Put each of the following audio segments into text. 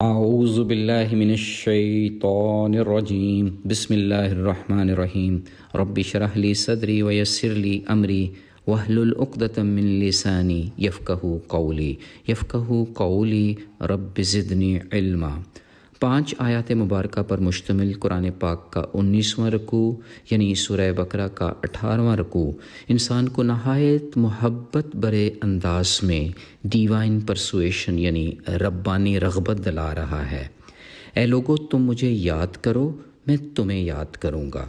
اعوذ باللہ من الشیطان الرجیم بسم اللہ الرحمن الرحیم رب اشرح لی صدری ویسر لی امری واحلل عقدۃ من لسانی یفقہوا قولی رب زدنی علما۔ 5 آیات مبارکہ پر مشتمل قرآن پاک کا 19واں رکوع یعنی سورہ بقرہ کا 18واں رکوع انسان کو نہایت محبت برے انداز میں ڈیوائن پرسویشن یعنی ربانی رغبت دلا رہا ہے۔ اے لوگو، تم مجھے یاد کرو، میں تمہیں یاد کروں گا۔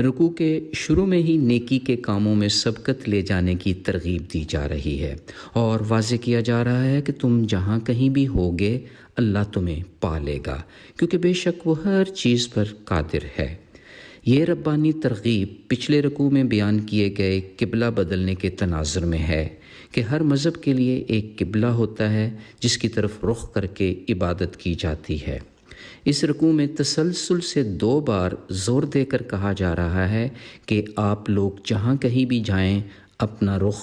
رکوع کے شروع میں ہی نیکی کے کاموں میں سبقت لے جانے کی ترغیب دی جا رہی ہے اور واضح کیا جا رہا ہے کہ تم جہاں کہیں بھی ہوگے اللہ تمہیں پا لے گا، کیونکہ بے شک وہ ہر چیز پر قادر ہے۔ یہ ربانی ترغیب پچھلے رکوع میں بیان کیے گئے قبلہ بدلنے کے تناظر میں ہے کہ ہر مذہب کے لیے ایک قبلہ ہوتا ہے جس کی طرف رخ کر کے عبادت کی جاتی ہے۔ اس رکوع میں تسلسل سے 2 بار زور دے کر کہا جا رہا ہے کہ آپ لوگ جہاں کہیں بھی جائیں اپنا رخ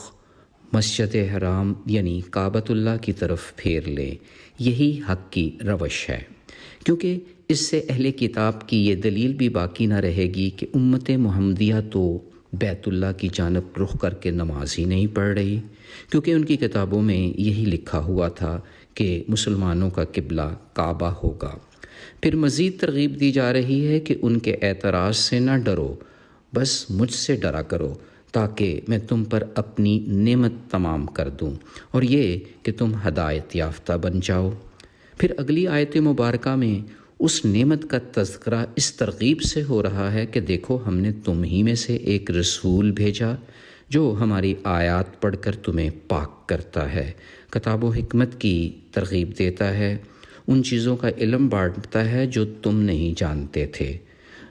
مسجد حرام یعنی کعبۃ اللہ کی طرف پھیر لیں۔ یہی حق کی روش ہے، کیونکہ اس سے اہل کتاب کی یہ دلیل بھی باقی نہ رہے گی کہ امت محمدیہ تو بیت اللہ کی جانب رخ کر کے نماز ہی نہیں پڑھ رہی، کیونکہ ان کی کتابوں میں یہی لکھا ہوا تھا کہ مسلمانوں کا قبلہ کعبہ ہوگا۔ پھر مزید ترغیب دی جا رہی ہے کہ ان کے اعتراض سے نہ ڈرو، بس مجھ سے ڈرا کرو تاکہ میں تم پر اپنی نعمت تمام کر دوں اور یہ کہ تم ہدایت یافتہ بن جاؤ۔ پھر اگلی آیت مبارکہ میں اس نعمت کا تذکرہ اس ترغیب سے ہو رہا ہے کہ دیکھو ہم نے تم ہی میں سے ایک رسول بھیجا جو ہماری آیات پڑھ کر تمہیں پاک کرتا ہے، کتاب و حکمت کی ترغیب دیتا ہے، ان چیزوں کا علم بانٹتا ہے جو تم نہیں جانتے تھے۔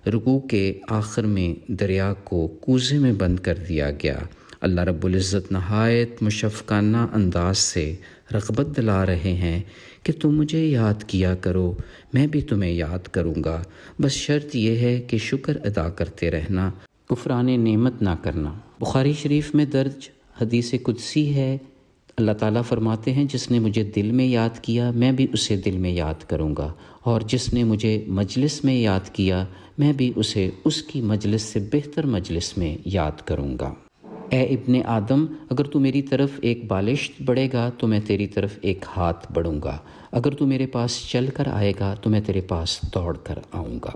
رکوع کے آخر میں دریا کو کوزے میں بند کر دیا گیا۔ اللہ رب العزت نہایت مشفقانہ انداز سے رغبت دلا رہے ہیں کہ تم مجھے یاد کیا کرو، میں بھی تمہیں یاد کروں گا، بس شرط یہ ہے کہ شکر ادا کرتے رہنا، کفران نعمت نہ کرنا۔ بخاری شریف میں درج حدیث قدسی ہے، اللہ تعالیٰ فرماتے ہیں جس نے مجھے دل میں یاد کیا میں بھی اسے دل میں یاد کروں گا، اور جس نے مجھے مجلس میں یاد کیا میں بھی اسے اس کی مجلس سے بہتر مجلس میں یاد کروں گا۔ اے ابن آدم، اگر تو میری طرف ایک بالشت بڑھے گا تو میں تیری طرف ایک ہاتھ بڑھوں گا، اگر تو میرے پاس چل کر آئے گا تو میں تیرے پاس دوڑ کر آؤں گا۔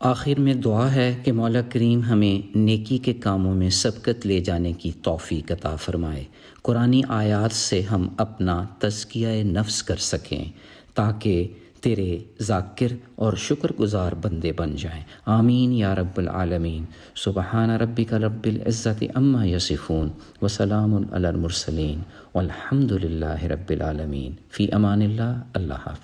آخر میں دعا ہے کہ مولا کریم ہمیں نیکی کے کاموں میں سبقت لے جانے کی توفیق عطا فرمائے، قرآنی آیات سے ہم اپنا تزکیہ نفس کر سکیں تاکہ تیرے ذاکر اور شکر گزار بندے بن جائیں۔ آمین یا رب العالمین۔ سبحان ربک رب العزت عما یصفون وسلام علی المرسلین والحمد للہ رب العالمین۔ فی امان اللہ، اللہ حافظ۔